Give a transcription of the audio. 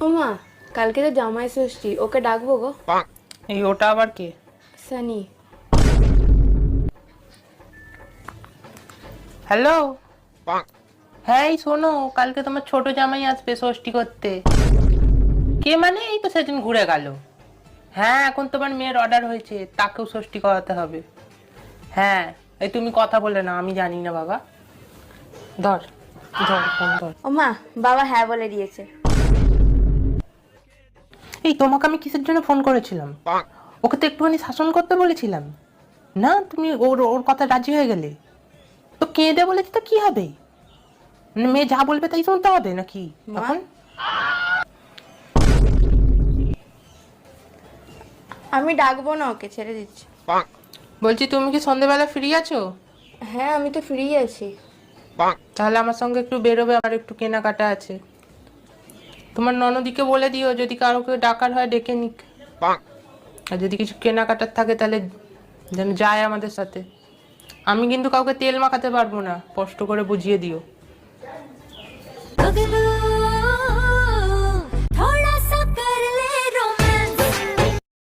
ওমা, কালকে তো জামাই ষষ্ঠী, ওকে ডাকবো গো। এই ওটা আবার কে? সানি। হ্যালো। হ্যাঁ এই শোনো, কালকে তোমার ছোট জামাই আসবে ষষ্ঠী করতে। কে মানে? এই তো সেদিন ঘুরে গেল। হ্যাঁ এখন তোমার মেয়ের অর্ডার হয়েছে, তাকেও ষষ্ঠী করাতে হবে। হ্যাঁ এই তুমি কথা বলে না, আমি জানি না বাবা। ধর ধর ফোন ধর। ওমা, বাবা হ্যাঁ বলে দিয়েছে। এই তোমাকে আমি কিসের জন্য ফোন করেছিলাম? ওকে তো একটুখানি শাসন করতে বলেছিলাম না, তুমি ওর ওর কথা রাজি হয়ে গেলে। তো কেঁদে বলেছি তো কি হবে? মানে মেয়ে যা বলবে তাই শুনতে হবে নাকি মা? এখন? আমি ডাকবো না, ওকে ছেড়ে দিচ্ছি। বলছি তুমি কি সন্ধেবেলা ফ্রি আছো? হ্যাঁ, আমি তো ফ্রি আছি। তাহলে আমার সঙ্গে একটু বেরোবে, আমার একটু কেনাকাটা আছে। তোমার ননদিকে বলে দিও যদি কারোকে ডাকার হয় ডেকে নিক। আর যদি কিছু কেনাকাটার থাকে তাহলে যেন যায় আমাদের সাথে। আমি কিন্তু কাউকে তেল মাখাতে পারবো না, কষ্ট করে বুঝিয়ে দিও।